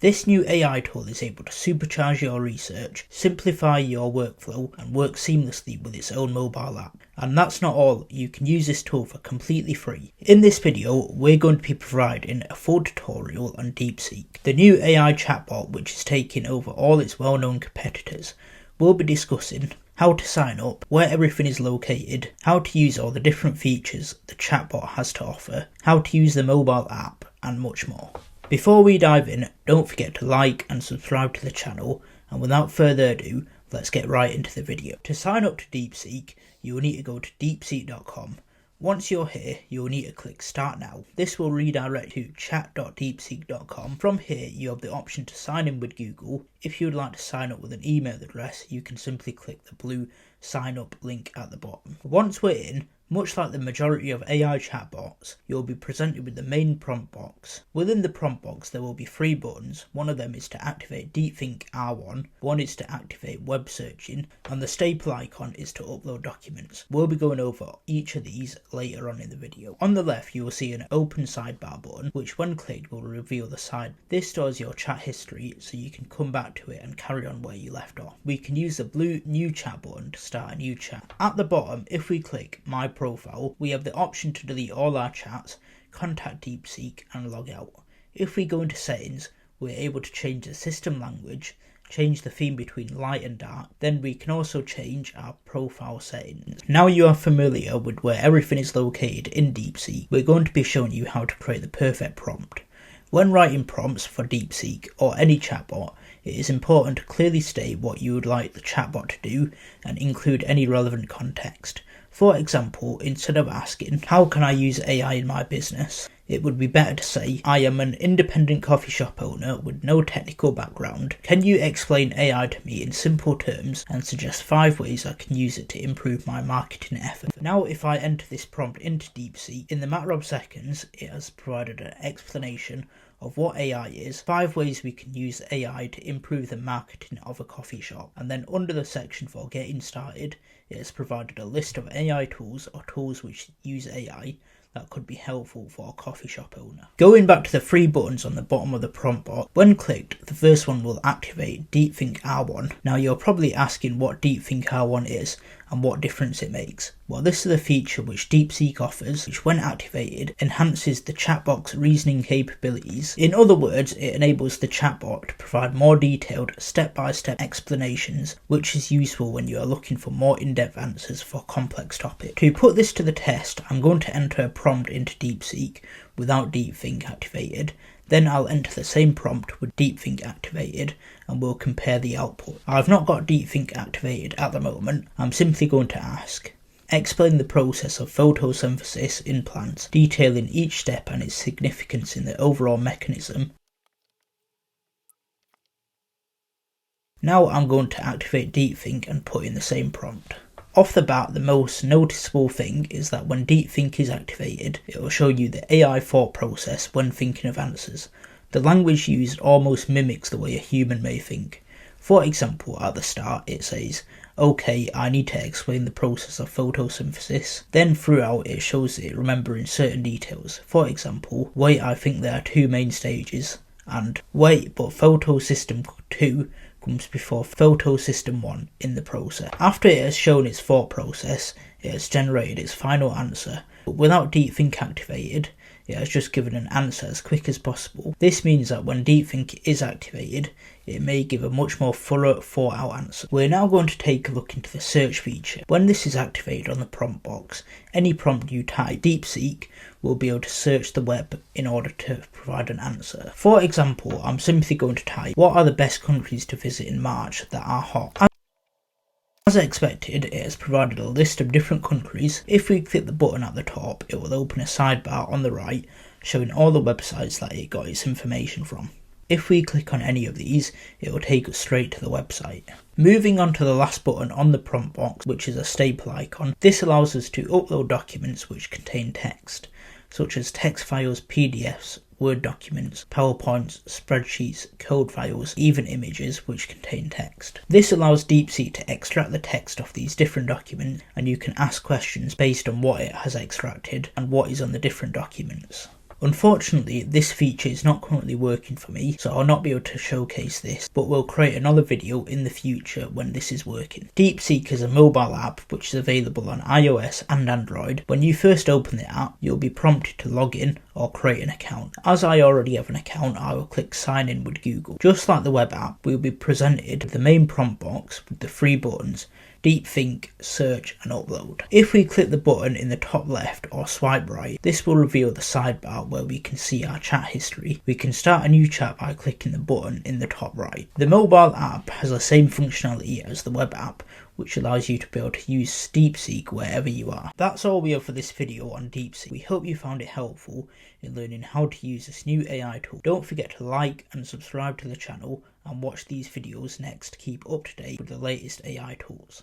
This new AI tool is able to supercharge your research, simplify your workflow, and work seamlessly with its own mobile app. And that's not all, you can use this tool for completely free. In this video, we're going to be providing a full tutorial on DeepSeek, the new AI chatbot which is taking over all its well-known competitors. We'll be discussing how to sign up, where everything is located, how to use all the different features the chatbot has to offer, how to use the mobile app, and much more. Before we dive in, don't forget to like and subscribe to the channel, and without further ado, let's get right into the video. To sign up to DeepSeek, you will need to go to deepseek.com. Once you're here, you will need to click Start Now. This will redirect to chat.deepseek.com. From here, you have the option to sign in with Google. If you would like to sign up with an email address, you can simply click the blue Sign Up link at the bottom. Once we're in, much like the majority of AI chatbots, you'll be presented with the main prompt box. Within the prompt box there will be 3 buttons. One of them is to activate DeepSeek R1, one is to activate web searching, and the staple icon is to upload documents. We'll be going over each of these later on in the video. On the left you will see an open sidebar button, which when clicked will reveal the side. This stores your chat history so you can come back to it and carry on where you left off. We can use the blue new chat button to start a new chat. At the bottom, if we click My Profile, we have the option to delete all our chats, contact DeepSeek, and log out. If we go into settings, we're able to change the system language, change the theme between light and dark, then we can also change our profile settings. Now you are familiar with where everything is located in DeepSeek, we're going to be showing you how to create the perfect prompt. When writing prompts for DeepSeek or any chatbot, it is important to clearly state what you would like the chatbot to do and include any relevant context. For example, instead of asking, how can I use AI in my business? It would be better to say, I am an independent coffee shop owner with no technical background. Can you explain AI to me in simple terms and suggest 5 ways I can use it to improve my marketing effort? Now if I enter this prompt into DeepSeek, in the matter of seconds, it has provided an explanation of what AI is, 5 ways we can use AI to improve the marketing of a coffee shop, and then under the section for getting started, it has provided a list of AI tools or tools which use AI that could be helpful for a coffee shop owner. Going back to the 3 buttons on the bottom of the prompt box, when clicked, the first one will activate DeepSeek R1. Now you're probably asking what DeepSeek R1 is and what difference it makes. Well, this is a feature which DeepSeek offers, which when activated enhances the chatbot's reasoning capabilities. In other words, it enables the chatbot to provide more detailed step-by-step explanations, which is useful when you are looking for more in-depth answers for complex topics. To put this to the test, I'm going to enter a prompt into DeepSeek without DeepSeek activated. Then I'll enter the same prompt with DeepSeek activated and we'll compare the output. I've not got DeepSeek activated at the moment. I'm simply going to ask, explain the process of photosynthesis in plants, detailing each step and its significance in the overall mechanism. Now I'm going to activate DeepSeek and put in the same prompt. Off the bat, the most noticeable thing is that when DeepSeek is activated, it will show you the AI thought process when thinking of answers. The language used almost mimics the way a human may think. For example, at the start it says, okay, I need to explain the process of photosynthesis. Then throughout it shows it remembering certain details. For example, wait, I think there are 2 main stages, and wait, but photosystem 2 comes before photosystem 1 in the process. After it has shown its thought process, it has generated its final answer, but without DeepSeek activated, it has just given an answer as quick as possible. This means that when DeepSeek is activated, it may give a much more thorough, thought out answer. We're now going to take a look into the search feature. When this is activated on the prompt box, any prompt you type, DeepSeek will be able to search the web in order to provide an answer. For example, I'm simply going to type, what are the best countries to visit in March that are hot? As expected, it has provided a list of different countries. If we click the button at the top, it will open a sidebar on the right, showing all the websites that it got its information from. If we click on any of these, it will take us straight to the website. Moving on to the last button on the prompt box, which is a staple icon, this allows us to upload documents which contain text, such as text files, PDFs, Word documents, PowerPoints, spreadsheets, code files, even images which contain text. This allows DeepSeek to extract the text of these different documents, and you can ask questions based on what it has extracted and what is on the different documents. Unfortunately, this feature is not currently working for me, so I'll not be able to showcase this, but we'll create another video in the future when this is working. DeepSeek is a mobile app which is available on iOS and Android. When you first open the app, you'll be prompted to log in or create an account. As I already have an account, I will click sign in with Google. Just like the web app, we'll be presented with the main prompt box with the three buttons: Deep Think, Search and Upload. If we click the button in the top left or swipe right, this will reveal the sidebar where we can see our chat history. We can start a new chat by clicking the button in the top right. The mobile app has the same functionality as the web app, which allows you to be able to use DeepSeek wherever you are. That's all we have for this video on DeepSeek. We hope you found it helpful in learning how to use this new AI tool. Don't forget to like and subscribe to the channel and watch these videos next to keep up to date with the latest AI tools.